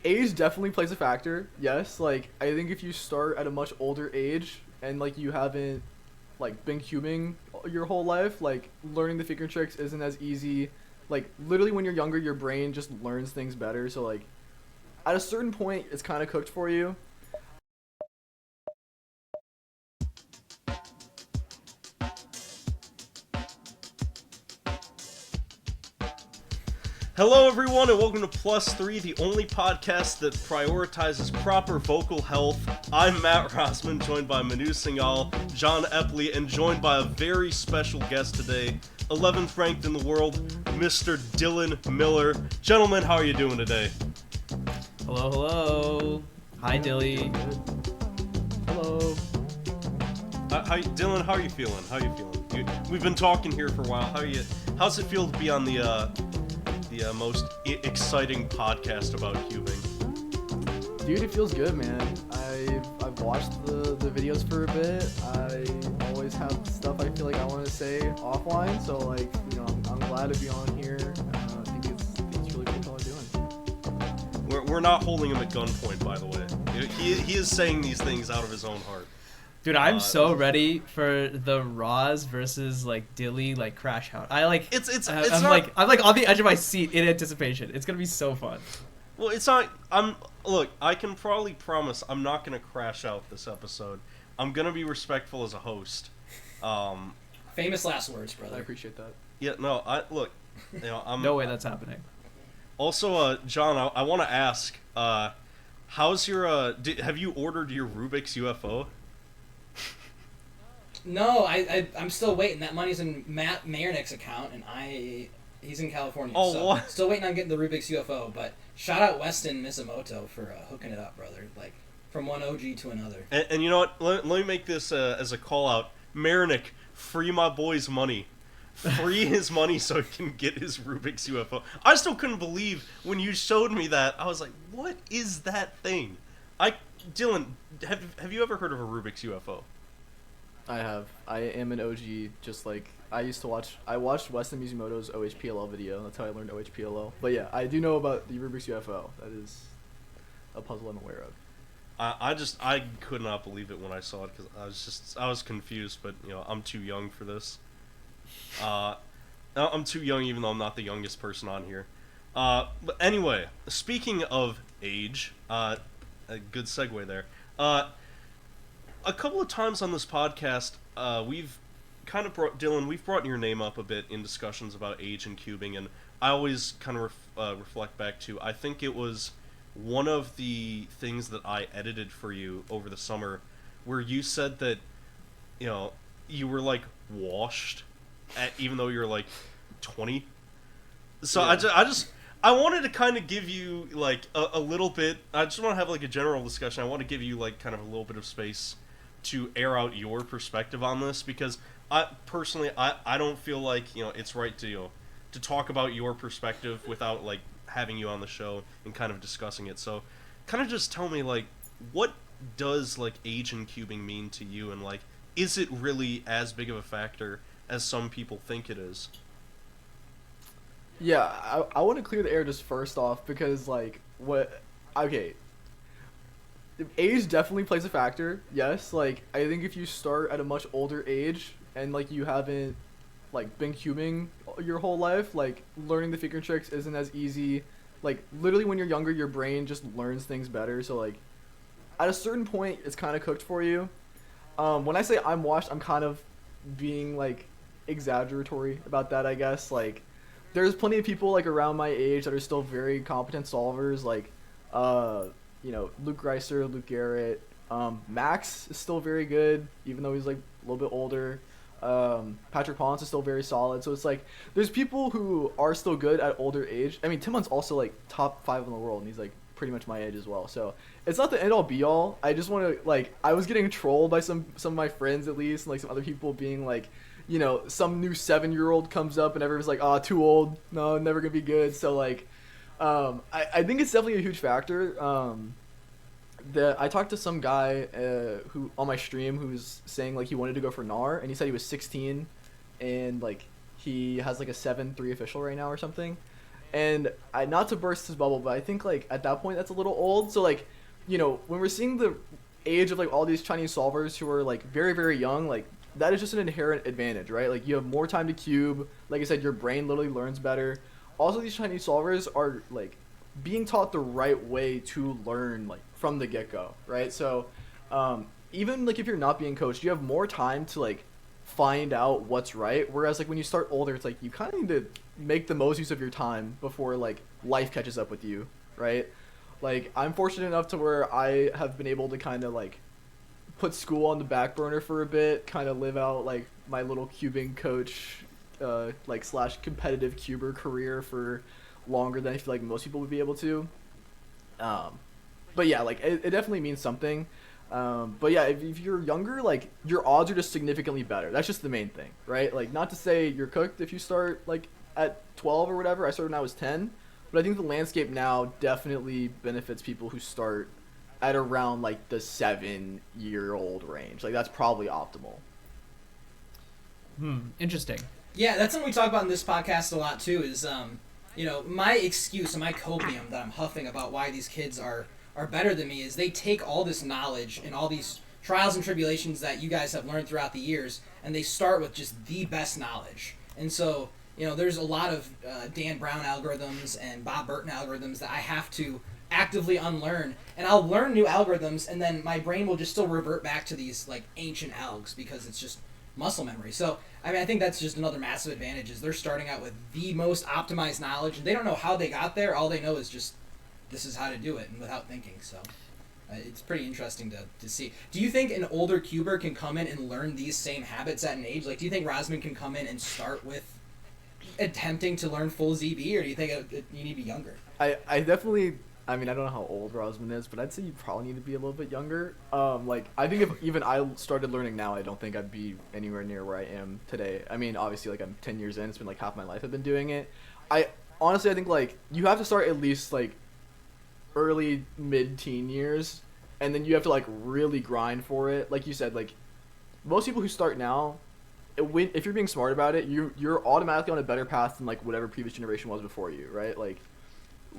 age definitely plays a factor. Yes, like I think if you start at a much older age and like you haven't like been cubing your whole life, like learning the figure tricks isn't as easy. Like literally when you're younger, your brain just learns things better. So like at a certain point, it's kind of cooked for you. Hello, everyone, and welcome to Plus 3, the only podcast that prioritizes proper vocal health. I'm Matt Rozman, joined by Manu Singhal, John Epley, and joined by a very special guest today, 11th ranked in the world, Mr. Dylan Miller. Gentlemen, how are you doing today? Hello, hello. Hi, Dilly. Hello. Dylan, how are you feeling? We've been talking here for a while. How's it feel to be on the most exciting podcast about cubing? Dude, it feels good, man. I've watched the videos for a bit. I always have stuff I feel like I want to say offline, so like, you know, I'm glad to be on here. I think it's really cool what I'm doing. We're not holding him at gunpoint, by the way. He is saying these things out of his own heart. Dude, I'm so ready for the Roz versus like Dilly like crash out. I'm like on the edge of my seat in anticipation. It's gonna be so fun. Well, it's not. Look, I can probably promise I'm not gonna crash out this episode. I'm gonna be respectful as a host. Famous last words, brother. I appreciate that. Yeah, no, look. You know, No way that's happening. Also, John, I want to ask, how's your have you ordered your Rubik's UFO? No, I'm still waiting. That money's in Matt Mayernick's account, and he's in California. Oh, so what? Still waiting on getting the Rubik's UFO, but shout out Weston Misamoto for hooking it up, brother. Like, from one OG to another. And you know what? Let me make this as a call out. Mayernick, free my boy's money. Free his money so he can get his Rubik's UFO. I still couldn't believe when you showed me that. I was like, what is that thing? Dylan, have you ever heard of a Rubik's UFO? I have. I am an OG, just like I used to watch. I watched Weston Mizumoto's OHPLL video. That's how I learned OHPLL. But yeah, I do know about the Rubik's UFO. That is a puzzle I'm aware of. I could not believe it when I saw it because I was confused. But you know, I'm too young for this. I'm too young, even though I'm not the youngest person on here. But anyway, speaking of age, a good segue there. A couple of times on this podcast, we've kind of we've brought your name up a bit in discussions about age and cubing, and I always kind of reflect back to, I think it was one of the things that I edited for you over the summer, where you said that, you know, you were like washed, even though you're like 20. So yeah. I wanted to kind of give you like a little bit. I just want to have like a general discussion. I want to give you like kind of a little bit of space to air out your perspective on this, because I personally don't feel like, you know, it's right to, you know, to talk about your perspective without like having you on the show and kind of discussing it. So kind of just tell me, like, what does like age and cubing mean to you, and like, is it really as big of a factor as some people think it is? Yeah, I want to clear the air just first off, because like okay, age definitely plays a factor. Yes, like I think if you start at a much older age and like you haven't like been cubing your whole life, like learning the figure tricks isn't as easy. Like literally when you're younger, your brain just learns things better. So like at a certain point, it's kind of cooked for you. When I say I'm washed, I'm kind of being like exaggeratory about that, I guess. Like there's plenty of people like around my age that are still very competent solvers, like you know, Luke Greiser, Luke Garrett. Max is still very good, even though he's like a little bit older. Patrick Collins is still very solid. So it's like there's people who are still good at older age. I mean, Timon's also like top 5 in the world, and he's like pretty much my age as well. So it's not the end all be all. I just want to like, I was getting trolled by some of my friends at least, and like some other people being like, you know, some new 7-year-old comes up and everyone's like, too old, no, never gonna be good. So like I think it's definitely a huge factor. I talked to some guy who on my stream who's saying like he wanted to go for NAR, and he said he was 16 and like he has like a 7-3 official right now or something. And not to burst his bubble, but I think like at that point that's a little old. So like, when we're seeing the age of like all these Chinese solvers who are like very, very young, like that is just an inherent advantage, right? Like you have more time to cube. Like I said, your brain literally learns better. Also, these Chinese solvers are like being taught the right way to learn like from the get-go, right? So even like if you're not being coached, you have more time to like find out what's right. Whereas like when you start older, it's like you kind of need to make the most use of your time before like life catches up with you, right? Like I'm fortunate enough to where I have been able to kind of like put school on the back burner for a bit, kind of live out like my little cubing coach like / competitive cuber career for longer than I feel like most people would be able to. But yeah, like it definitely means something. But yeah, if you're younger, like your odds are just significantly better. That's just the main thing, right? Like not to say you're cooked if you start like at 12 or whatever. I started when I was 10, but I think the landscape now definitely benefits people who start at around like the 7-year-old range. Like that's probably optimal. Interesting. Yeah, that's something we talk about in this podcast a lot too, is my excuse and my copium that I'm huffing about why these kids are better than me is they take all this knowledge and all these trials and tribulations that you guys have learned throughout the years, and they start with just the best knowledge. And so, there's a lot of Dan Brown algorithms and Bob Burton algorithms that I have to actively unlearn, and I'll learn new algorithms, and then my brain will just still revert back to these like ancient algs because it's just muscle memory. So I mean, I think that's just another massive advantage is they're starting out with the most optimized knowledge, and they don't know how they got there. All they know is just this is how to do it, and without thinking. So it's pretty interesting to see. Do you think an older cuber can come in and learn these same habits at an age? Like, do you think Rozman can come in and start with attempting to learn full ZB, or do you think you need to be younger? I definitely. I mean, I don't know how old Rozman is, but I'd say you probably need to be a little bit younger. Like, I think if even I started learning now, I don't think I'd be anywhere near where I am today. I mean, obviously, like, I'm 10 years in. It's been, like, half my life I've been doing it. I think, like, you have to start at least, like, early, mid-teen years, and then you have to, like, really grind for it. Like you said, like, most people who start now, if you're being smart about it, you're automatically on a better path than, like, whatever previous generation was before you, right? Like,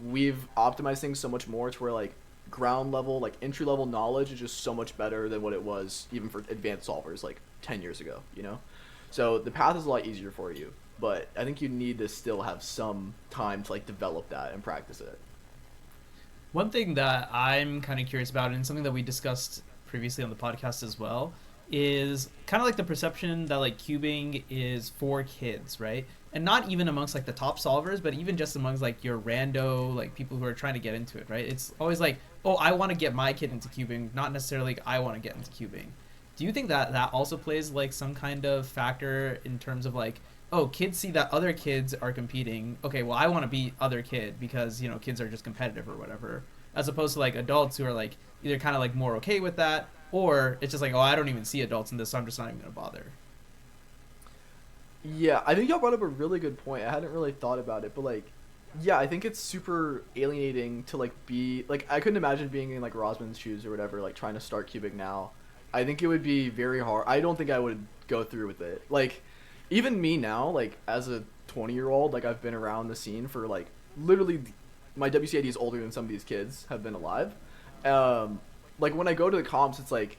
we've optimized things so much more to where like ground level, like entry level knowledge is just so much better than what it was even for advanced solvers like 10 years ago, So the path is a lot easier for you, but I think you need to still have some time to like develop that and practice it. One thing that I'm kind of curious about, and something that we discussed previously on the podcast as well, is kind of like the perception that like cubing is for kids, right? And not even amongst like the top solvers, but even just amongst like your rando, like people who are trying to get into it, right? It's always like, oh, I want to get my kid into cubing, not necessarily like I want to get into cubing. Do you think that that also plays like some kind of factor in terms of like, oh, kids see that other kids are competing, okay, well I want to be other kid because, kids are just competitive or whatever, as opposed to like adults who are like either kind of like more okay with that, or it's just like, oh, I don't even see adults in this, so I'm just not even going to bother. Yeah, I think y'all brought up a really good point. I hadn't really thought about it, but like, yeah, I think it's super alienating to like be like, I couldn't imagine being in like Rozman's shoes or whatever, like trying to start cubing now. I think it would be very hard. I don't think I would go through with it. Like, even me now, like as a 20-year-old, like I've been around the scene for like literally, my WCID is older than some of these kids have been alive. Like when I go to the comps, it's like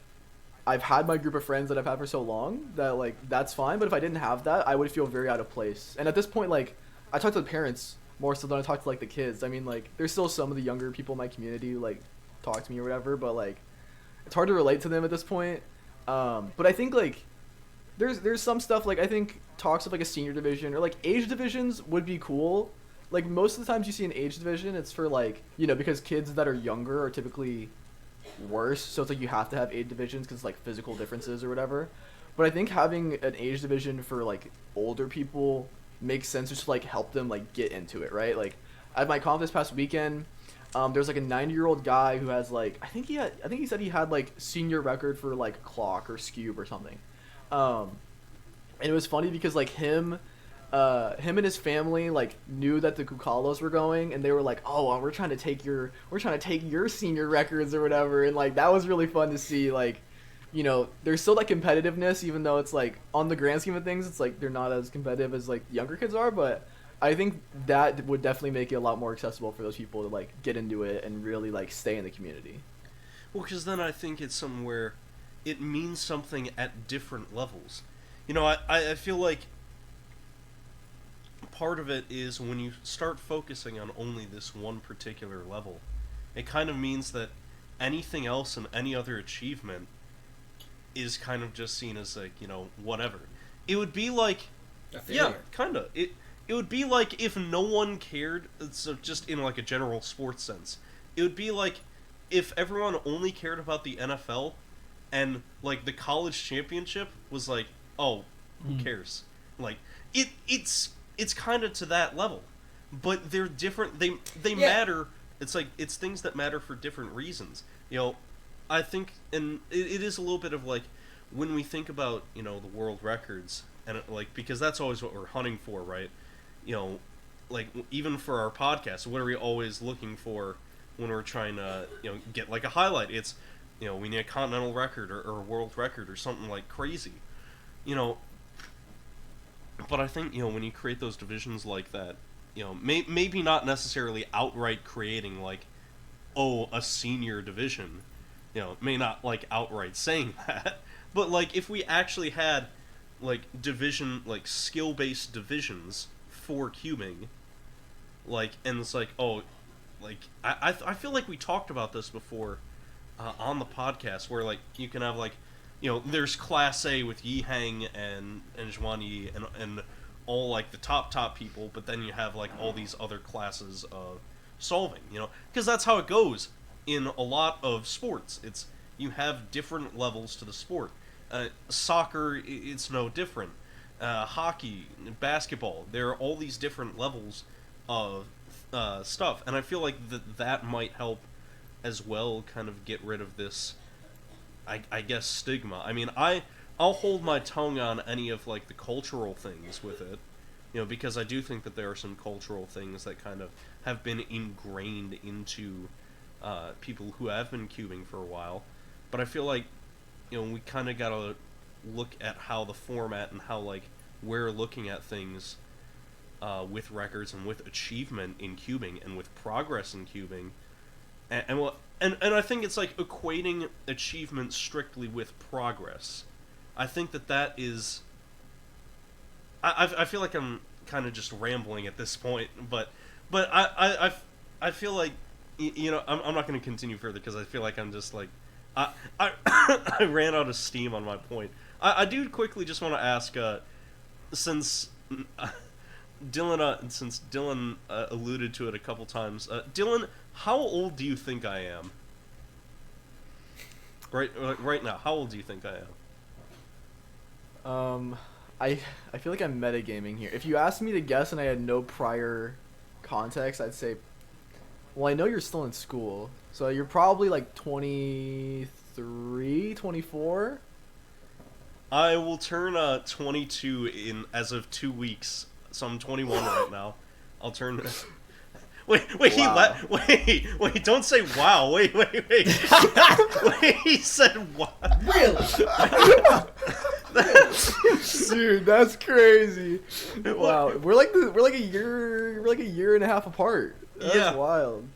I've had my group of friends that I've had for so long that like that's fine, but if I didn't have that, I would feel very out of place. And at this point, like I talk to the parents more so than I talk to like the kids. I mean, like there's still some of the younger people in my community who, like talk to me or whatever, but like it's hard to relate to them at this point. But I think like there's some stuff, like I think talks of like a senior division or like age divisions would be cool. Like most of the times you see an age division, it's for like, because kids that are younger are typically worse, so it's like you have to have age divisions because like physical differences or whatever. But I think having an age division for like older people makes sense just to like help them like get into it, right? Like at my comp this past weekend, there's like a 90-year-old guy who has like I think he said he had like senior record for like clock or scube or something. And it was funny because like him and his family like knew that the Kukalos were going, and they were like, oh, we're trying to take your senior records or whatever. And like that was really fun to see. Like, there's still that competitiveness, even though it's like on the grand scheme of things, it's like they're not as competitive as like younger kids are. But I think that would definitely make it a lot more accessible for those people to like get into it and really like stay in the community. Well, because then I think it's somewhere it means something at different levels. You know, I feel like part of it is when you start focusing on only this one particular level, it kind of means that anything else and any other achievement is kind of just seen as like, you know, whatever. It would be like, A failure. yeah, kind of. It would be like if no one cared, so just in like a general sports sense. It would be like if everyone only cared about the NFL and like the college championship was like, oh, who cares? Like it's kind of to that level. But they're different. They Yeah. matter. It's like it's things that matter for different reasons. You know, I think, and it is a little bit of like when we think about, you know, the world records and like, because that's always what we're hunting for, right? You know, like even for our podcast, what are we always looking for when we're trying to, you know, get like a highlight? It's, you know, we need a continental record or a world record or something like crazy, you know. But I think, you know, when you create those divisions like that, you know, maybe not necessarily outright creating like, oh, a senior division, you know, may not like outright saying that, but like if we actually had like division, like skill-based divisions for cubing, like, and it's like, oh, like I feel like we talked about this before on the podcast, where like you can have like, you know, there's Class A with Yihang and Zhuan Yi and all like the top people, but then you have like all these other classes of solving, you know, because that's how it goes in a lot of sports. It's, you have different levels to the sport. Soccer, it's no different. Hockey, basketball, there are all these different levels of stuff, and I feel like that might help as well, kind of get rid of this, I guess, stigma. I mean, I'll hold my tongue on any of like the cultural things with it, you know, because I do think that there are some cultural things that kind of have been ingrained into people who have been cubing for a while. But I feel like, you know, we kind of gotta look at how the format and how like we're looking at things with records and with achievement in cubing and with progress in cubing, and I think it's like equating achievement strictly with progress. I think that is. I feel like I'm kind of just rambling at this point, but I feel like, you know, I'm not going to continue further because I feel like I'm just like I ran out of steam on my point. I do quickly just want to ask, since Dylan alluded to it a couple times, Dylan, how old do you think I am? Right now, how old do you think I am? I feel like I'm metagaming here. If you asked me to guess and I had no prior context, I'd say, well, I know you're still in school, so you're probably like 23, 24? I will turn 22 in as of 2 weeks, so I'm 21 right now. I'll turn. Wait! Wow. Wait! Don't say wow! Wait! Wait! He said wow. Really? Dude, that's crazy. Wow, we're like a year and a half apart. That's Yeah. wild.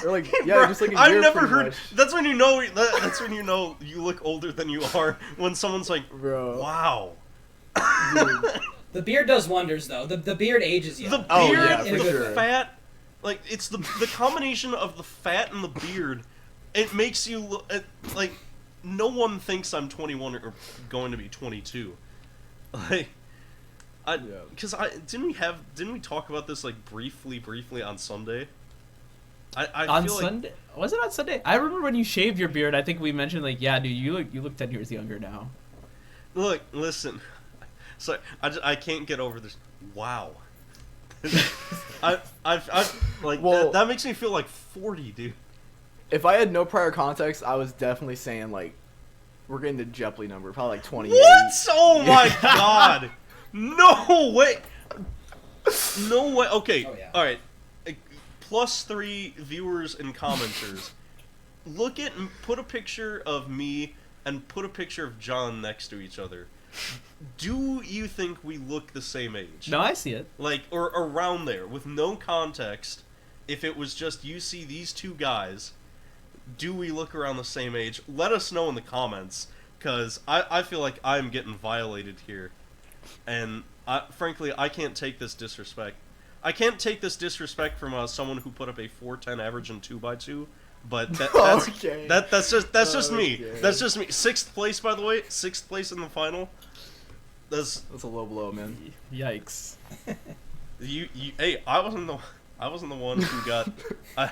We're like, yeah, Bro, just like a I've year. never pretty heard. much. That's when you know. That's when you know you look older than you are. When someone's like, Bro. "Wow." Dude. The beard does wonders, though. The beard ages you. The beard, Oh, yeah, the for sure. fat, like it's the combination of the fat and the beard. It makes you look like no one thinks I'm 21 or going to be 22. Like, because didn't we talk about this like briefly on Sunday? I On feel Sunday, was it on Sunday? I remember when you shaved your beard. I think we mentioned like, yeah, dude, you look 10 years younger now. Look, listen. So I can't get over this. Wow. I've like Well- that makes me feel like 40, dude. If I had no prior context, I was definitely saying like, we're getting the Jeopardy number, probably like 28. What? Oh my god! No way! No way. Okay. Oh, yeah. All right. +3 viewers and commenters. Look at, put a picture of me and put a picture of John next to each other. Do you think we look the same age? No, I see it. Like, or around there, with no context. If it was just you see these two guys, do we look around the same age? Let us know in the comments, because I feel like I'm getting violated here. And, frankly, I can't take this disrespect. I can't take this disrespect from someone who put up a 4.10 average in 2x2, but that's Okay. that's just me. Okay. That's just me. 6th place, by the way. 6th place in the final. That's a low blow, man. Yikes. you. Hey, I wasn't the one who got. I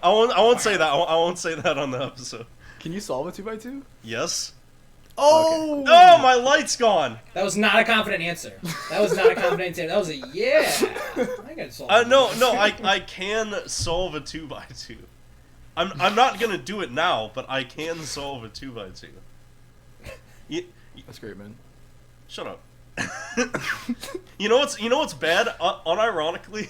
won't say that. I won't say that on the episode. Can you solve a 2x2? Yes. Oh! Oh, my light's gone. That was not a confident answer. That was not a confident answer. That was a yeah. I got solve. No. I can solve a 2x2. I'm not gonna do it now, but I can solve a 2x2. That's great, man. Shut up. You know what's bad? Unironically,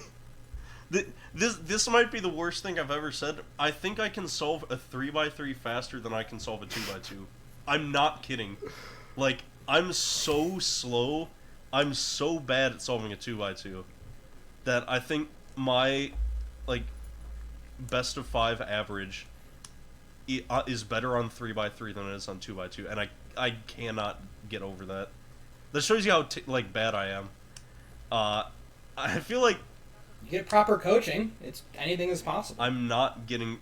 this might be the worst thing I've ever said. I think I can solve a 3x3 faster than I can solve a 2x2. I'm not kidding. Like, I'm so slow. I'm so bad at solving a 2x2 that I think my like best of 5 average is better on 3x3 than it is on 2x2, and I cannot get over that. That shows you how bad I am. I feel like You get proper coaching. Anything is possible. I'm not getting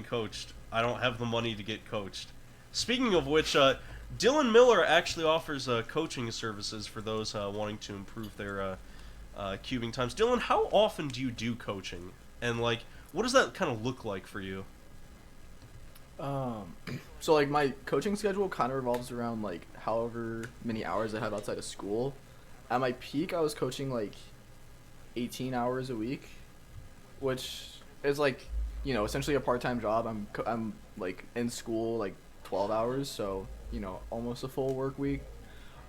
coached. I don't have the money to get coached. Speaking of which, Dylan Miller actually offers coaching services for those wanting to improve their cubing times. Dylan, how often do you do coaching? And what does that kind of look like for you? So my coaching schedule kind of revolves around however many hours I have outside of school. At my peak, I was coaching 18 hours a week, which is essentially a part-time job. I'm in school 12 hours, so almost a full work week.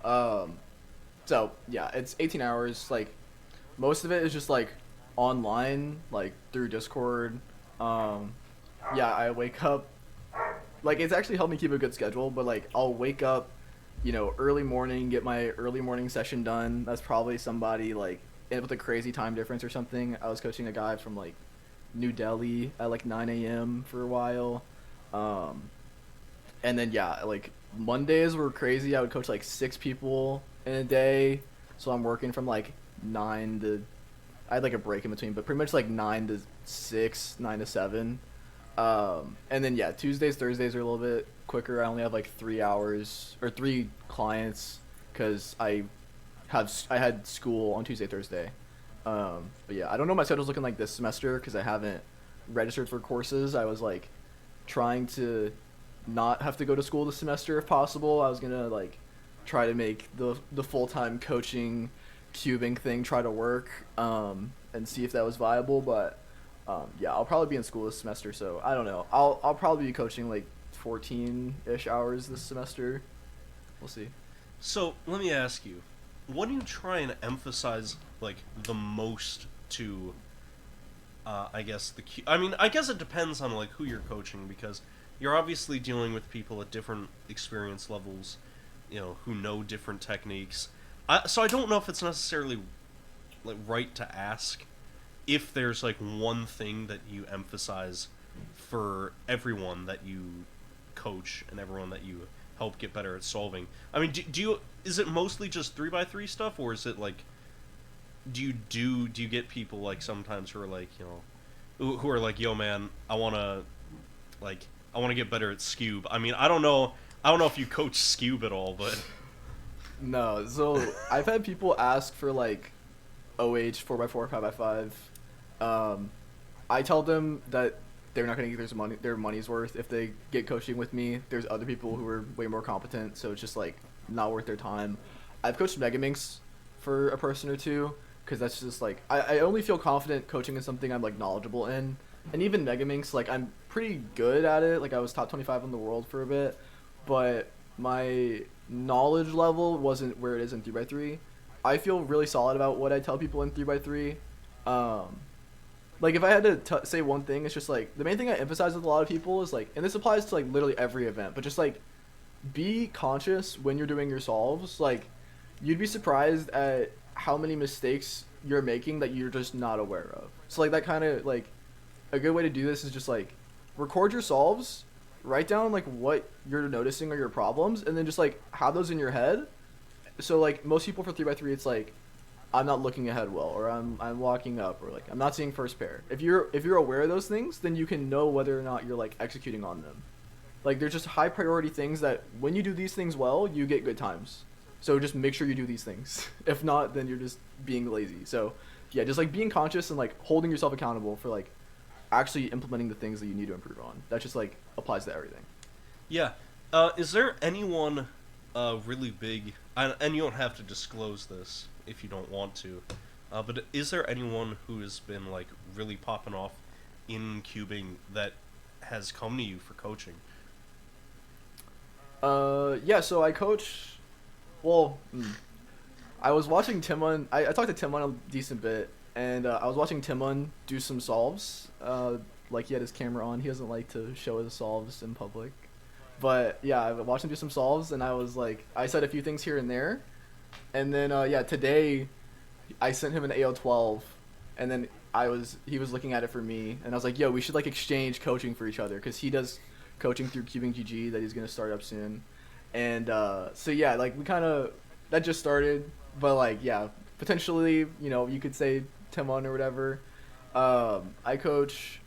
So yeah, it's 18 hours. Most of it is just online, through Discord. Yeah, I wake up. It's actually helped me keep a good schedule, but I'll wake up, early morning, get my early morning session done. That's probably somebody with a crazy time difference or something. I was coaching a guy from New Delhi at 9 a.m. for a while. And then yeah, Mondays were crazy. I would coach 6 people in a day. So I'm working from 9 to, I had a break in between, but pretty much 9 to 6, 9 to 7. And then yeah, Tuesdays, Thursdays are a little bit quicker. I only have 3 hours or 3 clients because I had school on Tuesday, Thursday. But yeah, I don't know what my schedule's looking like this semester because I haven't registered for courses. I was trying to not have to go to school this semester if possible. I was gonna try to make the full-time coaching cubing thing try to work and see if that was viable, but yeah, I'll probably be in school this semester, so I don't know. I'll probably be coaching 14-ish hours this semester. We'll see. So let me ask you, what do you try and emphasize the most to I guess I guess it depends on who you're coaching, because you're obviously dealing with people at different experience levels, who know different techniques. So I don't know if it's necessarily right to ask if there's one thing that you emphasize for everyone that you coach and everyone that you help get better at solving. I mean, is it mostly just 3x3 stuff, or is it do you get people sometimes who are who are yo man, I wanna get better at Scube. I mean, I don't know if you coach Scube at all, but No, so I've had people ask for OH 4x4, 5x5. I tell them that they're not going to get their money's worth if they get coaching with me. There's other people who are way more competent, so it's just not worth their time. I've coached Megaminx for a person or two because that's just I only feel confident coaching in something I'm knowledgeable in. And even Megaminx, I'm pretty good at it. I was top 25 in the world for a bit, but my knowledge level wasn't where it is in 3x3. I feel really solid about what I tell people in 3x3. If I had to say one thing, it's just the main thing I emphasize with a lot of people is and this applies to literally every event, but just be conscious when you're doing your solves. Like, you'd be surprised at how many mistakes you're making that you're just not aware of. So like that kind of like a good way to do this is just like record your solves, write down like what you're noticing are your problems, and then just like have those in your head. So like most people for 3x3, it's like I'm not looking ahead well, or I'm walking up, or like I'm not seeing first pair. If you're aware of those things, then you can know whether or not you're like executing on them. Like there's just high priority things that when you do these things well, you get good times. So just make sure you do these things. If not, then you're just being lazy. So yeah, just like being conscious and like holding yourself accountable for like actually implementing the things that you need to improve on. That just like applies to everything. Yeah. Is there anyone really big, and you don't have to disclose this if you don't want to, but is there anyone who has been like really popping off in cubing that has come to you for coaching? Yeah, so I coach. Well, I was watching Timon. I talked to Timon a decent bit, and I was watching Timon do some solves. Like he had his camera on. He doesn't like to show his solves in public, but yeah, I watched him do some solves, and I was like, I said a few things here and there, and then yeah, today, I sent him an AO12, and then he was looking at it for me, and I was like, yo, we should like exchange coaching for each other, because he does coaching through Cubing GG that he's gonna start up soon. And so yeah, like we kind of that just started, but like yeah, potentially you could say Timon or whatever. I coach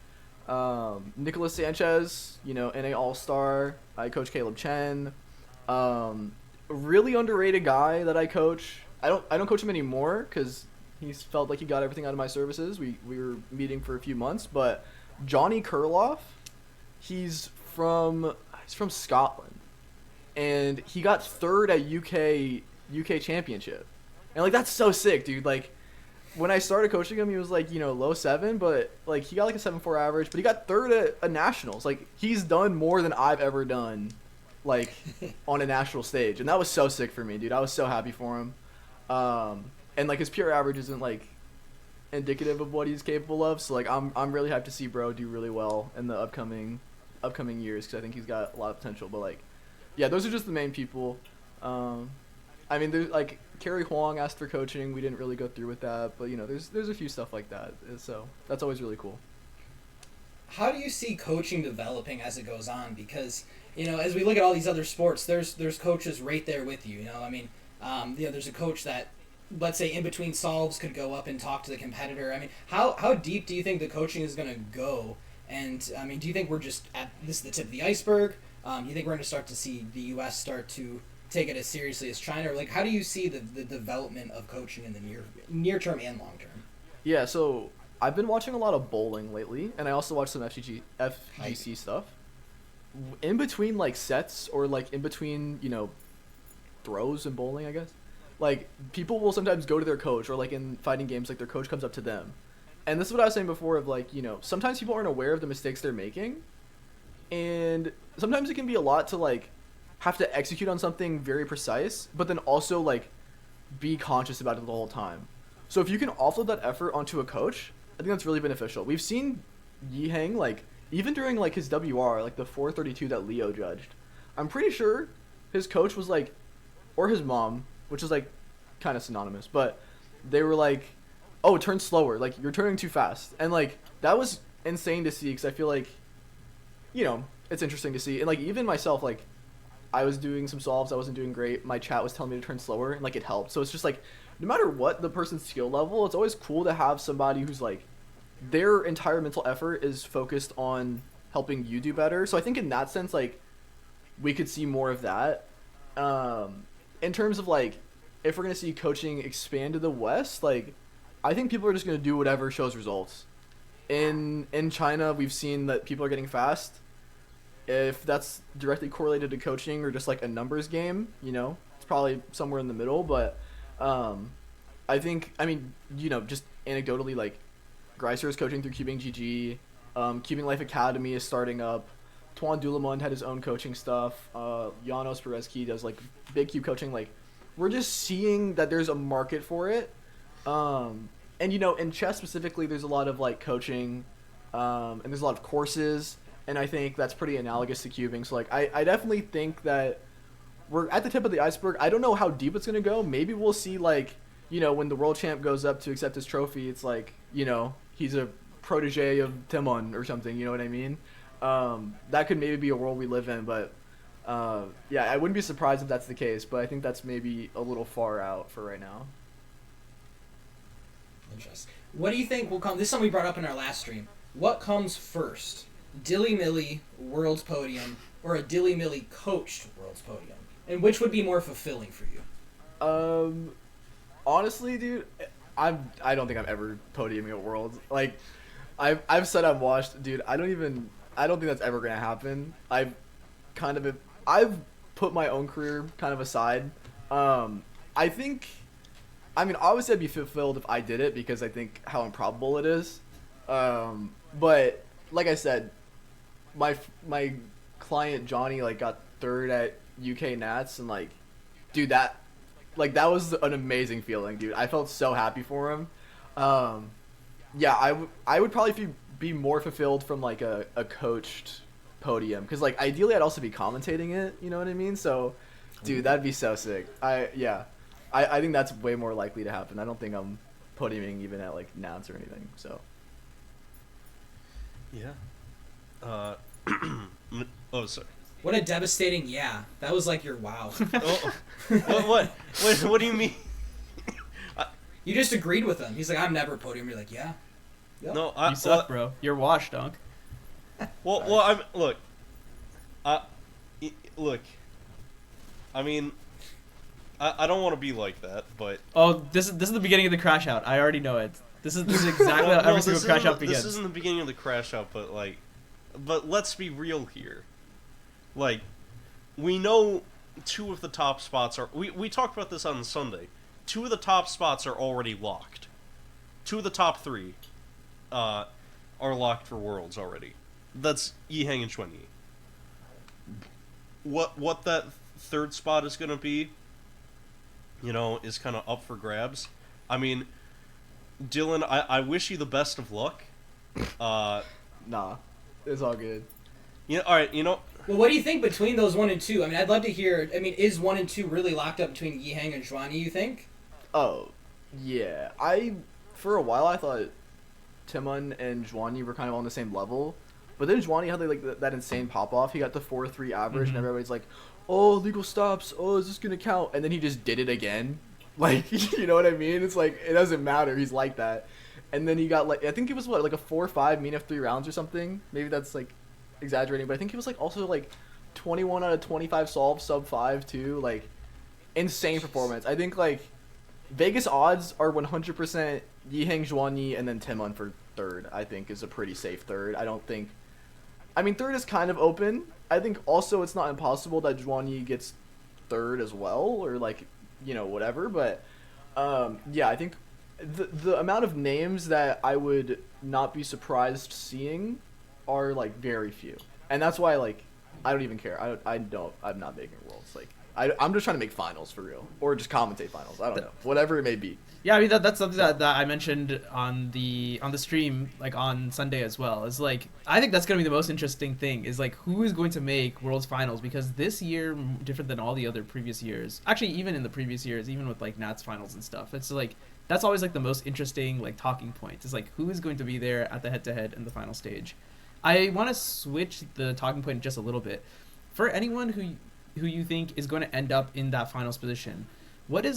Nicholas Sanchez, NA All Star. I coach Caleb Chen. A really underrated guy that I coach. I don't coach him anymore because he's felt like he got everything out of my services. We were meeting for a few months, but Johnny Kurloff, he's from Scotland. And he got third at UK championship. And like that's so sick, dude. Like when I started coaching him, he was like, low 7, but like he got like a 7.4 average, but he got third at a nationals. Like he's done more than I've ever done like on a national stage. And that was so sick for me, dude. I was so happy for him. And like his pure average isn't like indicative of what he's capable of. So like I'm really hyped to see bro do really well in the upcoming years, because I think he's got a lot of potential. But like yeah, those are just the main people. I mean, there's like Kerry Huang asked for coaching. We didn't really go through with that, but there's a few stuff like that. So that's always really cool. How do you see coaching developing as it goes on? Because as we look at all these other sports, there's coaches right there with you. I mean, there's a coach that, let's say, in between solves could go up and talk to the competitor. I mean, how deep do you think the coaching is going to go? And I mean, do you think we're just at this is the tip of the iceberg? You think we're going to start to see the U.S. start to take it as seriously as China? Or like, how do you see the development of coaching in the near term and long term? Yeah, so I've been watching a lot of bowling lately, and I also watch some FGC stuff. In between like sets, or like in between throws in bowling, I guess. Like people will sometimes go to their coach, or like in fighting games, like their coach comes up to them. And this is what I was saying before of like sometimes people aren't aware of the mistakes they're making. And sometimes it can be a lot to like have to execute on something very precise, but then also like be conscious about it the whole time. So if you can offload that effort onto a coach, I think that's really beneficial. We've seen Yi Hang, like even during like his WR, like the 432 that Leo judged, I'm pretty sure his coach was like, or his mom, which is like kind of synonymous, but they were like, oh, turn slower, like you're turning too fast. And like that was insane to see, because I feel like it's interesting to see. And like even myself, like I was doing some solves, I wasn't doing great, my chat was telling me to turn slower, and like it helped. So it's just like no matter what the person's skill level, it's always cool to have somebody who's like their entire mental effort is focused on helping you do better. So I think in that sense, like we could see more of that. In terms of like if we're gonna see coaching expand to the West, like I think people are just gonna do whatever shows results. In China, we've seen that people are getting fast. If that's directly correlated to coaching or just like a numbers game, it's probably somewhere in the middle. But I think, just anecdotally, like Greiser is coaching through Cubing GG. Cubing Life Academy is starting up. Tuan Dulamund had his own coaching stuff. Janos Perezki does like big cube coaching. Like we're just seeing that there's a market for it. And in chess specifically, there's a lot of like coaching, and there's a lot of courses, and I think that's pretty analogous to cubing. So like I definitely think that we're at the tip of the iceberg. I don't know how deep it's gonna go. Maybe we'll see like, when the world champ goes up to accept his trophy, it's like, he's a protege of Timon or something. You know what I mean? That could maybe be a world we live in, but I wouldn't be surprised if that's the case. But I think that's maybe a little far out for right now. Interesting. What do you think will come? This is something we brought up in our last stream. What comes first? Dilly Millie World's Podium or a Dilly Millie coached World's Podium? And which would be more fulfilling for you? Honestly, dude, I don't think I'm ever podiuming at Worlds. Like, I've said I'm washed, dude. I don't think that's ever gonna happen. I've put my own career kind of aside. Obviously I'd be fulfilled if I did it because I think how improbable it is. But like I said, my client Johnny like got third at UK Nats, and like, dude, that was an amazing feeling, dude. I felt so happy for him. I would probably be more fulfilled from like a coached podium, because like ideally I'd also be commentating it. You know what I mean? So, dude, that'd be so sick. I think that's way more likely to happen. I don't think I'm podiuming even at like Nats or anything. So. Yeah. Oh, sorry. What a devastating yeah. That was like your wow. What? What do you mean? You just agreed with him. He's like, I'm never podium. You're like, yeah. Yep. No, You suck, bro. You're washed, Dunk. Look. Look. I mean, I don't want to be like that, but. Oh, this is the beginning of the crash out. I already know it. This is exactly how every single crash out begins. This isn't the beginning of the crash out, but let's be real here. Like, we know two of the top spots are. We talked about this on Sunday. Two of the top spots are already locked. Two of the top three are locked for Worlds already. That's Yihang and Xuanyi. What that third spot is going to be, is kind of up for grabs. I mean, Dylan, I wish you the best of luck. Nah, it's all good. All right, Well, what do you think between those 1 and 2? I mean, I'd love to hear. I mean, is 1 and 2 really locked up between Yihang and Xuanyi, you think? Oh, yeah. For a while, I thought Timon and Xuanyi were kind of on the same level. But then Xuanyi had like that insane pop-off. He got the 4-3 average, and everybody's like, oh, legal stops. Oh, is this going to count? And then he just did it again. Like, you know what I mean? It's like, it doesn't matter. He's like that. And then he got, like, I think it was, like a 4-5 mean of 3 rounds or something. Maybe that's, like, exaggerating. But I think he was, like, also, like, 21 out of 25 solves, sub 5, too. Like, insane performance. I think, like, Vegas odds are 100% Yihang, Xuanyi, and then Timon for third, I think, is a pretty safe third. Third is kind of open. I think also it's not impossible that Xuanyi gets third as well, or, like, whatever. But, I think the amount of names that I would not be surprised seeing are, like, very few. And that's why, like, I don't even care. I'm not making Worlds. Like, I'm just trying to make finals for real, or just commentate finals. I don't know, whatever it may be. Yeah, I mean that's something that I mentioned on the stream, like on Sunday as well. Is like, I think that's gonna be the most interesting thing, is like who is going to make Worlds finals, because this year, different than all the other previous years. Actually, even in the previous years, even with like Nats finals and stuff, it's like that's always like the most interesting like talking point. Is like who is going to be there at the head-to-head in the final stage. I want to switch the talking point just a little bit. For anyone who you think is going to end up in that finals position, what do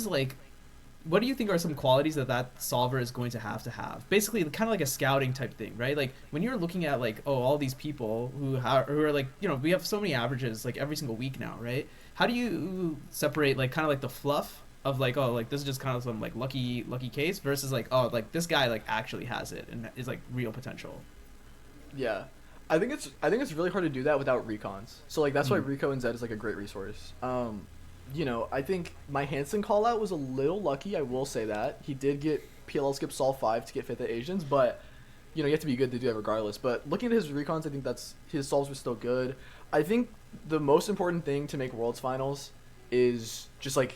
you think are some qualities that solver is going to have? Basically, kind of like a scouting type thing, right? Like when you're looking at like, all these people who are like, we have so many averages like every single week now, right? How do you separate like kind of like the fluff of like, oh, like this is just kind of some like lucky case versus like, oh, like this guy like actually has it and is like real potential? Yeah. I think it's really hard to do that without recons. So like that's why Rico and Zed is like a great resource. I think my Hansen call out was a little lucky, I will say that. He did get PLL skip Sol 5 to get 5th at Asians, but you have to be good to do that regardless. But looking at his recons, I think his solves were still good. I think the most important thing to make Worlds Finals is just like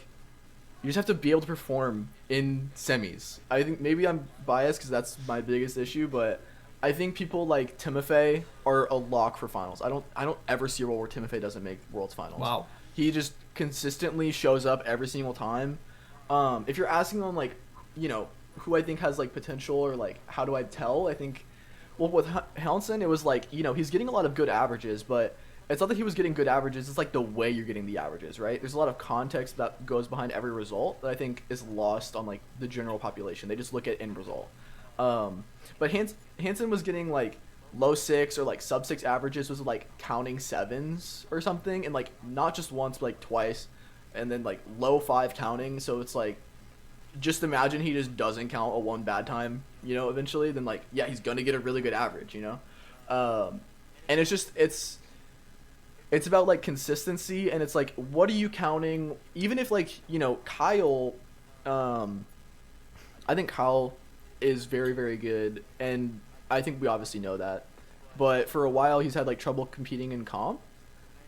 you just have to be able to perform in semis. I think maybe I'm biased because that's my biggest issue, but I think people like Timofey are a lock for finals. I don't ever see a role where Timofey doesn't make Worlds Finals. Wow. He just consistently shows up every single time. If you're asking on like, you know, who I think has like potential or like how do I tell? I think, well, with Hansen, it was like, you know, he's getting a lot of good averages, but it's not that he was getting good averages. It's like the way you're getting the averages, right? There's a lot of context that goes behind every result that I think is lost on like the general population. They just look at end result. But Hansen was getting like low 6 or like sub 6 averages, was like counting 7s or something, and like not just once but like twice, and then like low 5 counting. So it's like, just imagine he just doesn't count a 1 bad time, you know, eventually, then like, yeah, he's gonna get a really good average, you know. And it's just it's about like consistency, and it's like, what are you counting? Even if like, you know, Kyle, I think Kyle is very, very good, and I think we obviously know that, but for a while he's had like trouble competing in comp,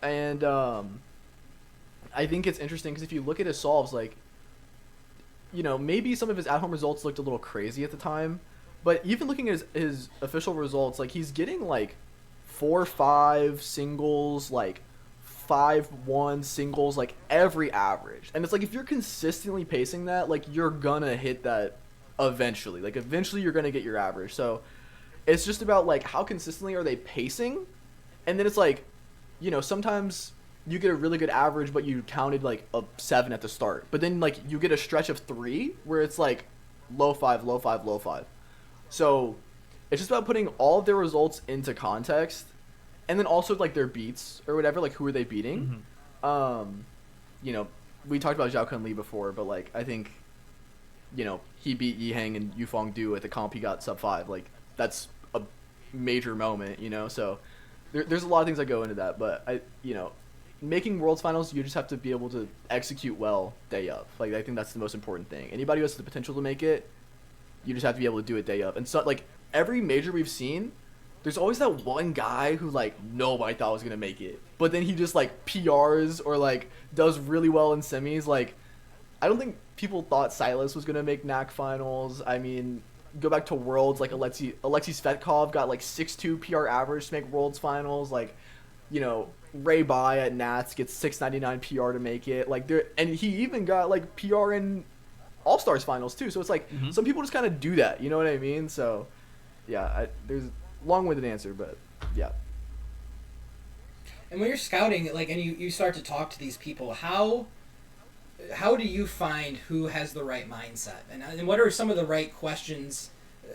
and I think it's interesting because if you look at his solves, like, you know, maybe some of his at-home results looked a little crazy at the time, but even looking at his official results, like he's getting like 4-5 singles, like 5-1 singles, like every average, and it's like if you're consistently pacing that, like you're gonna hit that eventually. Like eventually you're gonna get your average. So it's just about like how consistently are they pacing, and then it's like, you know, sometimes you get a really good average but you counted like a 7 at the start, but then like you get a stretch of 3 where it's like low 5, low 5, low 5. So it's just about putting all of their results into context, and then also like their beats or whatever, like who are they beating. You know, we talked about Zhao Kun Li before, but like I think, you know, he beat Yi Hang and Yufeng Du at the comp, he got sub 5. Like that's a major moment, you know. So there's a lot of things that go into that, but I, you know, making Worlds Finals, you just have to be able to execute well day of. Like I think that's the most important thing. Anybody who has the potential to make it, you just have to be able to do it day of. And so like every major we've seen, there's always that one guy who like nobody thought was gonna make it, but then he just like PRs or like does really well in semis. Like I don't think people thought Silas was gonna make NAC finals. I mean, go back to Worlds, like Alexei Svetkov got like 6.2 PR average to make Worlds finals. Like, you know, Ray Bai at Nats gets 6.99 PR to make it. Like there, and he even got like PR in All Stars finals too. So it's like some people just kind of do that. You know what I mean? So yeah, there's a long-winded answer, but yeah. And when you're scouting, like, and you start to talk to these people, how do you find who has the right mindset, and what are some of the right questions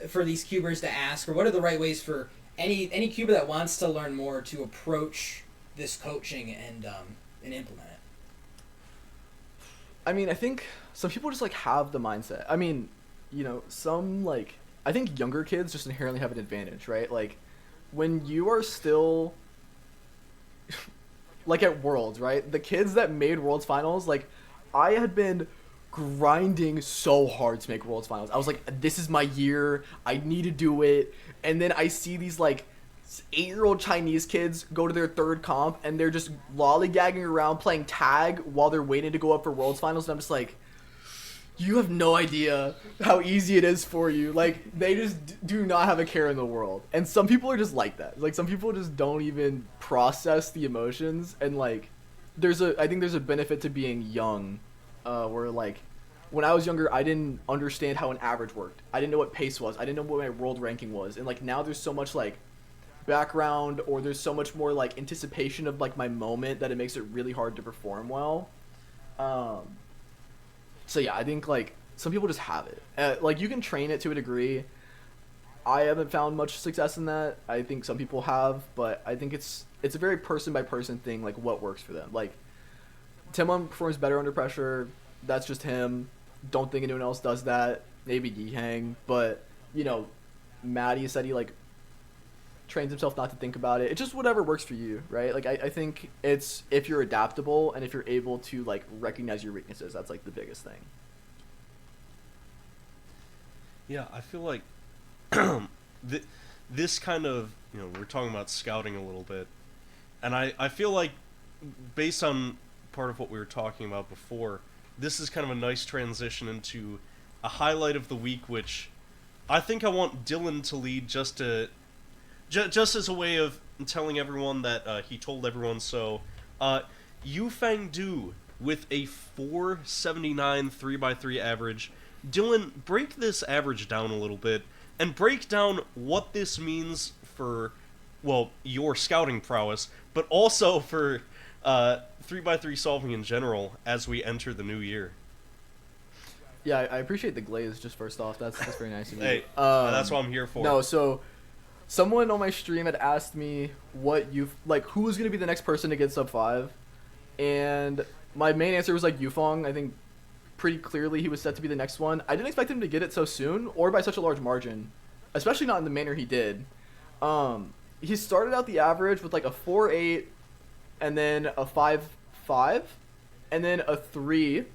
for these cubers to ask, or what are the right ways for any cuber that wants to learn more to approach this coaching and implement it? I mean, I think some people just like have the mindset. I mean, you know, some like, I think younger kids just inherently have an advantage, right? Like when you are still like at Worlds, right? The kids that made Worlds finals, like I had been grinding so hard to make Worlds finals. I was like, this is my year. I need to do it. And then I see these like 8-year-old Chinese kids go to their 3rd comp and they're just lollygagging around playing tag while they're waiting to go up for Worlds finals. And I'm just like, you have no idea how easy it is for you. Like they just do not have a care in the world. And some people are just like that. Like some people just don't even process the emotions, and like I think there's a benefit to being young, where like when I was younger, I didn't understand how an average worked. I didn't know what pace was. I didn't know what my world ranking was. And like now there's so much like background, or there's so much more like anticipation of like my moment, that it makes it really hard to perform well. So yeah, I think like some people just have it. Like you can train it to a degree. I haven't found much success in that. I think some people have, but I think it's a very person by person thing, like what works for them. Like Timon performs better under pressure. That's just him. Don't think anyone else does that. Maybe Yihang, but you know, Maddie said he like trains himself not to think about it. It's just whatever works for you, right? Like I think it's if you're adaptable and if you're able to like recognize your weaknesses, that's like the biggest thing. Yeah, I feel like this kind of, you know, we're talking about scouting a little bit, and I feel like based on part of what we were talking about before, this is kind of a nice transition into a highlight of the week, which I think I want Dylan to lead just as a way of telling everyone that he told everyone so. Yufeng Du with a 479 3x3 average. Dylan, break this average down a little bit, and break down what this means for, well, your scouting prowess, but also for 3x3 solving in general as we enter the new year. Yeah, I appreciate the glaze. Just first off, that's very nice of you. Hey, that's what I'm here for. No, so someone on my stream had asked me who's gonna be the next person to get sub 5, and my main answer was like Yufeng. I think pretty clearly he was set to be the next one. I didn't expect him to get it so soon or by such a large margin, especially not in the manner he did. He started out the average with like a 4.8, and then a 5.5, and then a 3,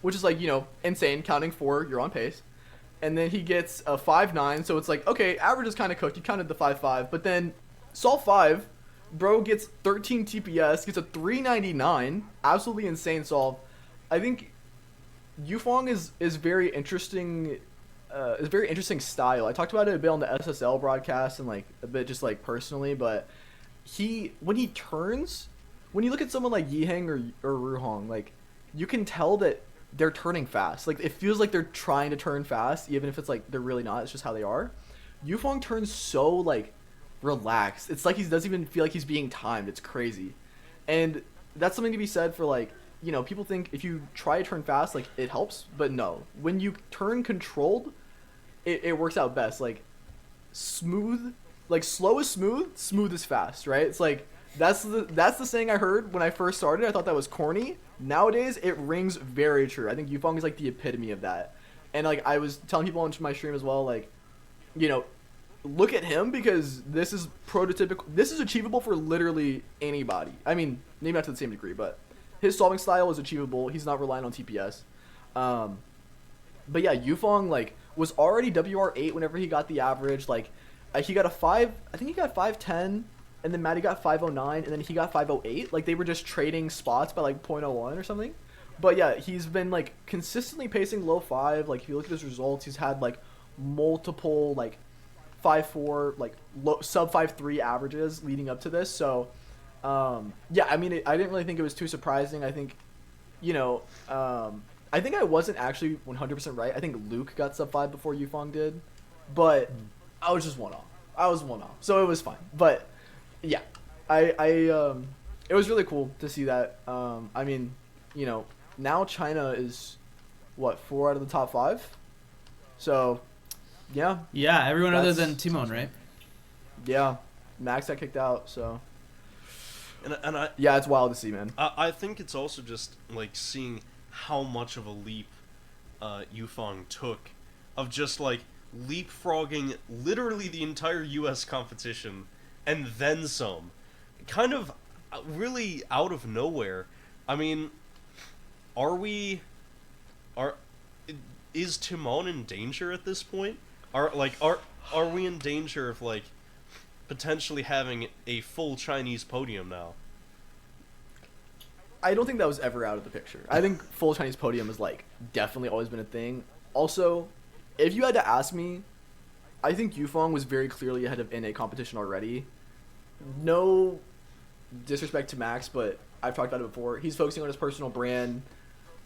which is like, insane. Counting 4, you're on pace. And then he gets a 5.9, so it's like, okay, average is kind of cooked. You counted the 5.5, but then solve 5, bro gets 13 TPS, gets a 399, absolutely insane solve. I think Yufeng is very interesting. Is very interesting style. I talked about it a bit on the SSL broadcast and like a bit just like personally, but when he turns, when you look at someone like Yiheng or Ruhong, like you can tell that they're turning fast. Like it feels like they're trying to turn fast, even if it's like they're really not. It's just how they are. Yufeng turns so like relaxed. It's like he doesn't even feel like he's being timed. It's crazy, and that's something to be said for like, people think if you try to turn fast, like it helps, but no. When you turn controlled, it works out best. Like smooth, like slow is smooth, smooth is fast, right? It's like that's the saying I heard when I first started. I thought that was corny. Nowadays, it rings very true. I think Yufeng is like the epitome of that. And like I was telling people on my stream as well, like, look at him because this is prototypical. This is achievable for literally anybody. I mean, maybe not to the same degree, but his solving style is achievable. He's not relying on TPS. But yeah, Yufeng like was already WR8 whenever he got the average. Like he got a 5. I think he got 510, and then Matty got 509, and then he got 508. Like they were just trading spots by like 0.01 or something. But yeah, he's been like consistently pacing low 5. Like if you look at his results, he's had like multiple like 5.4 like sub 5.3 averages leading up to this. So yeah, I mean, I didn't really think it was too surprising. I think, I think I wasn't actually 100% right. I think Luke got sub 5 before Yufeng did, but I was just one off. So it was fine. But yeah, it was really cool to see that. I mean, now China is what, 4 out of the top 5. So yeah. Yeah, everyone other than Timon, right? Yeah, Max got kicked out. So. And yeah, it's wild to see, man. I think it's also just like seeing how much of a leap Yufeng took, of just like leapfrogging literally the entire U.S. competition and then some, kind of really out of nowhere. I mean, is Timon in danger at this point? Are we in danger of like potentially having a full Chinese podium now? I don't think that was ever out of the picture. I think full Chinese podium has like definitely always been a thing. Also, if you had to ask me, I think Yufeng was very clearly ahead of NA competition already. No disrespect to Max, but I've talked about it before. He's focusing on his personal brand.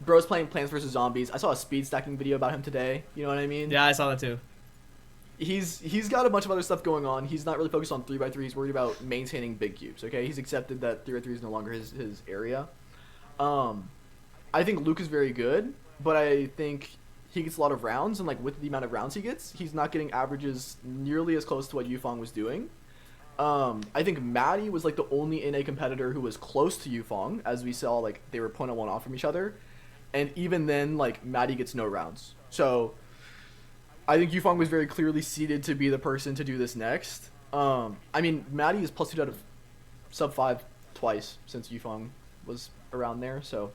Bro's playing Plants vs. Zombies. I saw a speed stacking video about him today. You know what I mean? Yeah, I saw that too. He's got a bunch of other stuff going on. He's not really focused on 3x3. He's worried about maintaining big cubes, okay? He's accepted that 3x3 is no longer his area. I think Luke is very good, but I think he gets a lot of rounds, and like with the amount of rounds he gets, he's not getting averages nearly as close to what Yufeng was doing. I think Matty was like the only NA competitor who was close to Yufeng, as we saw like they were 0.01 off from each other, and even then like Matty gets no rounds. So I think Yufeng was very clearly seeded to be the person to do this next. I mean, Matty is +2 out of sub 5 twice since Yufeng was around there, so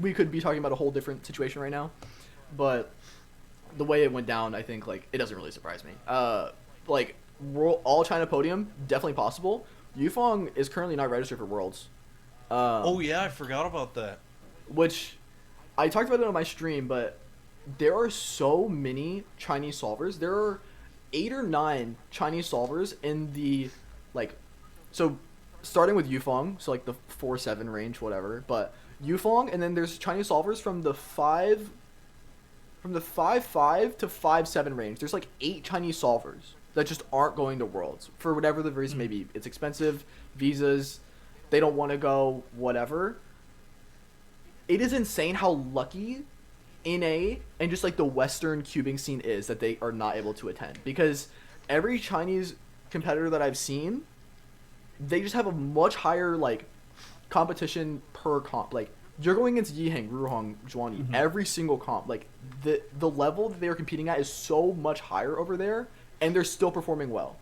we could be talking about a whole different situation right now, but the way it went down, I think like it doesn't really surprise me. Like all China podium, definitely possible. Yufeng is currently not registered for Worlds. Oh yeah, I forgot about that. Which I talked about it on my stream, but there are so many Chinese solvers. There are 8 or 9 Chinese solvers in the so starting with Yufeng, so like the 4-7 range, whatever. But Yufong, and then there's Chinese solvers from the 5.5 to 5.7 range. There's like 8 Chinese solvers that just aren't going to Worlds for whatever the reason may be. It's expensive, visas, they don't want to go, whatever. It is insane how lucky NA and just like the Western cubing scene is that they are not able to attend, because every Chinese competitor that I've seen, they just have a much higher like competition per comp. Like you're going against Yiheng, Ruhong, Zhuani, every single comp. Like the level that they are competing at is so much higher over there, and they're still performing well.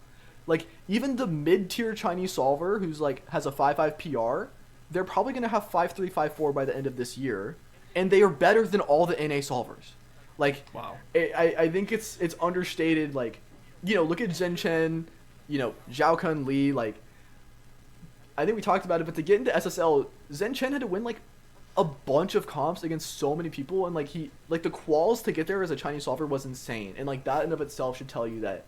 Like even the mid-tier Chinese solver who's like has a 5.5 PR, they're probably gonna have 5.3, 5.4 by the end of this year, and they are better than all the NA solvers. Like Wow. I think it's understated. Like, you know, look at Zhen Chen, you know, Zhao Kun Li. Like I think we talked about it, but to get into SSL, Zhen Chen had to win like a bunch of comps against so many people, and like the quals to get there as a Chinese solver was insane, and like that in of itself should tell you that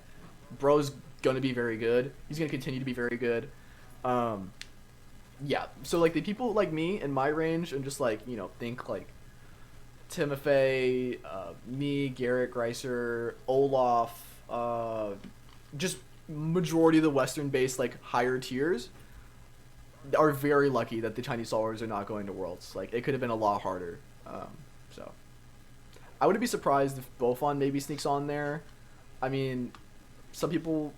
bro's gonna be very good. He's gonna continue to be very good. Yeah, so like the people like me in my range and just like, you know, think like Timofey, me, Garrett, Greiser, Olaf, just majority of the Western based like higher tiers are very lucky that the Chinese solvers are not going to Worlds. Like it could have been a lot harder. So I wouldn't be surprised if Bofon maybe sneaks on there. I mean, some people,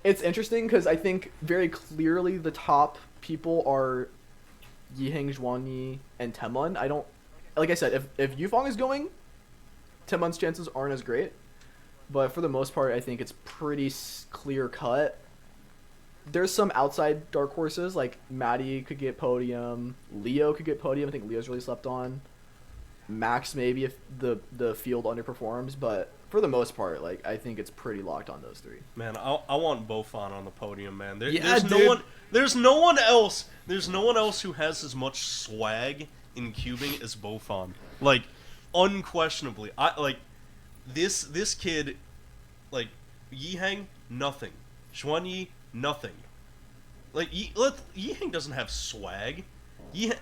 it's interesting because I think very clearly the top people are Yiheng, Zhuani, and Temun. I don't, like I said, if Yufong is going, Temun's chances aren't as great. But for the most part, I think it's pretty clear cut. There's some outside dark horses, like Maddie could get Podium, Leo could get Podium. I think Leo's really slept on. Max maybe if the field underperforms, but for the most part, like I think it's pretty locked on those 3. Man, I want Bofon on the podium, man. Yeah, there's dude. no one else who has as much swag in cubing as Bofon. Like, unquestionably. This kid, like, Yiheng, nothing. Xuanyi, nothing. Like, Yiheng doesn't have swag.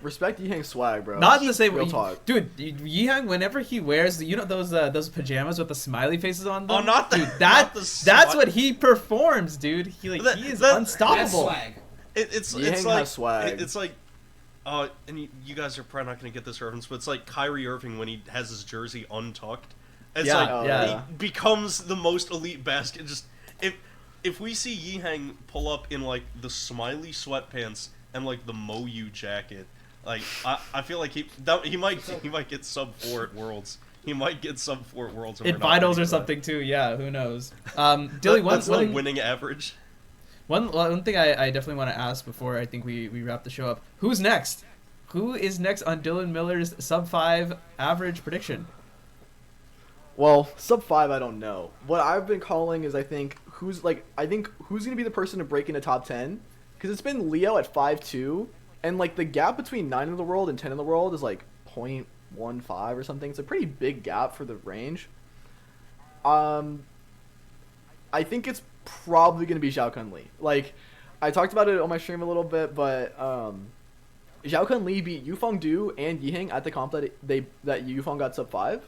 Respect Yiheng's swag, bro. Not in the same Real way, talk. dude. Yihang, whenever he wears, you know those pajamas with the smiley faces on them. Oh, not the, dude. not the That's what he performs, dude. He is That's unstoppable. swag. It's Yiheng like has swag. It's like, and you guys are probably not gonna get this reference, but it's like Kyrie Irving when he has his jersey untucked. It's Yeah, like yeah. he becomes the most elite basket. Just if we see Yiheng pull up in like the smiley sweatpants and like the Moyu jacket, like I feel like he might get sub 4 at Worlds. He might get sub 4 at Worlds. In finals or something too. Yeah, who knows? Dilly, that's the winning average. One thing I definitely want to ask before I think we wrap the show up. Who's next? Who is next on Dylan Miller's sub 5 average prediction? Well, sub 5, I don't know. What I've been calling is I think who's gonna be the person to break into top 10, because it's been Leo at 5.2, and like the gap between 9 in the world and 10 in the world is like 0.15 or something. It's a pretty big gap for the range. I think it's probably gonna be Zhao Kun Li. Like I talked about it on my stream a little bit, but Zhao Kun Li beat Yufeng Du and Yiheng at the comp that Yufeng got sub 5,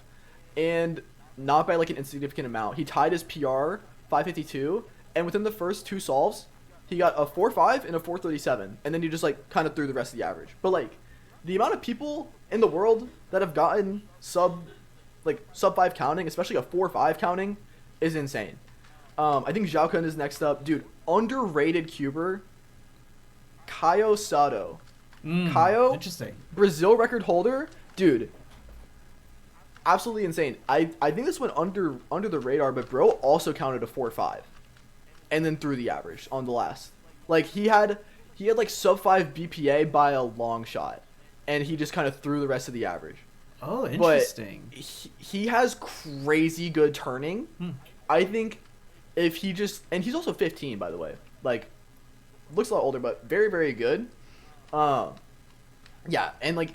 and not by like an insignificant amount. He tied his PR 5.52, and within the first 2 solves, he got a 4.5 and a 4.37, and then he just like kind of threw the rest of the average. But like the amount of people in the world that have gotten sub 5 counting, especially a 4.5 counting, is insane. I think Zhao Kun is next up. Dude, underrated cuber, Kaio Sato. Kaio, Interesting. Brazil record holder. Dude, absolutely insane. I think this went under the radar, but bro also counted a 4.5 and then threw the average on the last. Like he had like sub 5 BPA by a long shot, and he just kind of threw the rest of the average. Oh, interesting. But he has crazy good turning. I think if he just, and he's also 15 by the way. Like looks a lot older, but very very good. Yeah, and like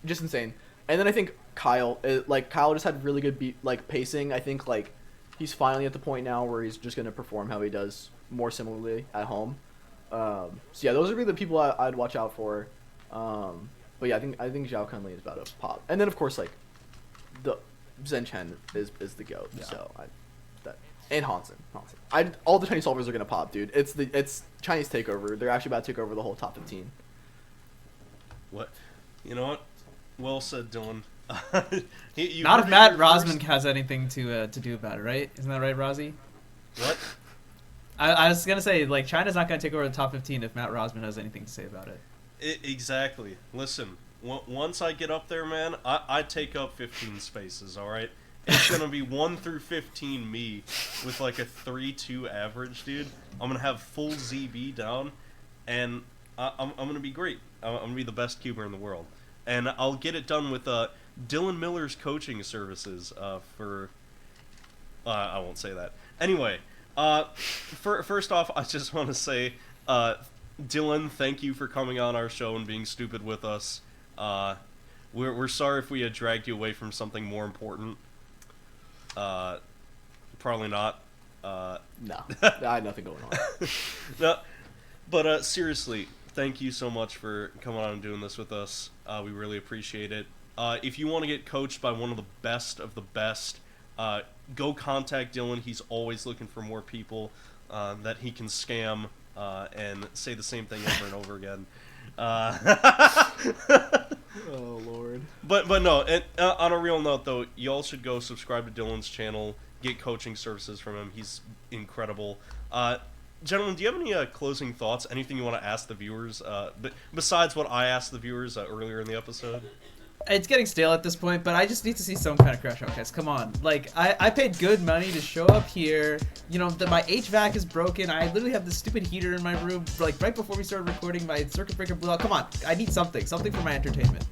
just insane. And then I think Kyle just had really good pacing. I think like he's finally at the point now where he's just gonna perform how he does more similarly at home. So yeah, those would be the people I'd watch out for. But yeah, I think Zhao Kunli is about to pop, and then of course like the Zhen Chen is the goat. Yeah. So and Hansen. All the Chinese solvers are gonna pop, dude. It's Chinese takeover. They're actually about to take over the whole top 15. What? You know what? Well said, Dylan. You Not heard if it Matt here Rozman first. has anything to do about it, right? Isn't that right, Rozzy? What? I was gonna say, like, China's not gonna take over the top 15 if Matt Rozman has anything to say about it. Exactly. Listen, once I get up there, man, I take up 15 spaces, alright? It's gonna be 1 through 15 me with like a 3-2 average, dude. I'm gonna have full ZB down, and I'm gonna be great. I'm gonna be the best cuber in the world. And I'll get it done with Dylan Miller's coaching services for... I won't say that. Anyway, first off, I just want to say, Dylan, thank you for coming on our show and being stupid with us. We're sorry if we had dragged you away from something more important. Probably not. No, I had nothing going on. No, but seriously, thank you so much for coming on and doing this with us. We really appreciate it. If you want to get coached by one of the best, go contact Dylan. He's always looking for more people that he can scam and say the same thing over and over again. Oh Lord. But no, and, on a real note though, y'all should go subscribe to Dylan's channel, get coaching services from him. He's incredible. Gentlemen, do you have any closing thoughts? Anything you want to ask the viewers? Besides what I asked the viewers earlier in the episode? It's getting stale at this point, but I just need to see some kind of crash out, guys. Come on. Like, I paid good money to show up here. You know, my HVAC is broken. I literally have this stupid heater in my room. Like, right before we started recording, my circuit breaker blew out. Come on. I need something. Something for my entertainment.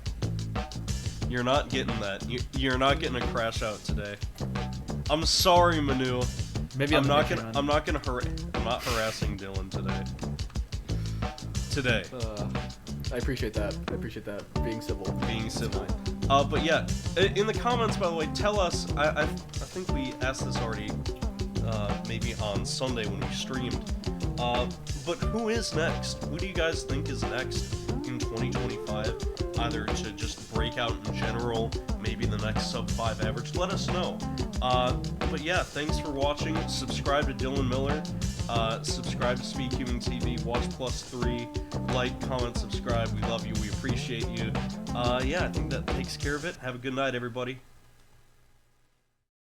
You're not getting that. You're not getting a crash out today. I'm sorry, Manu. Maybe I'm not harassing Dylan today. I appreciate that. Being civil. Being civil. But yeah, in the comments, by the way, tell us. I think we asked this already, maybe on Sunday when we streamed. But who is next? Who do you guys think is next in 2025? Either to just break out in general, maybe the next sub 5 average. Let us know. But yeah, thanks for watching. Subscribe to Dylan Miller. Subscribe to Speedcubing TV. Watch +3. Like, comment, subscribe. We love you. We appreciate you. Yeah, I think that takes care of it. Have a good night, everybody.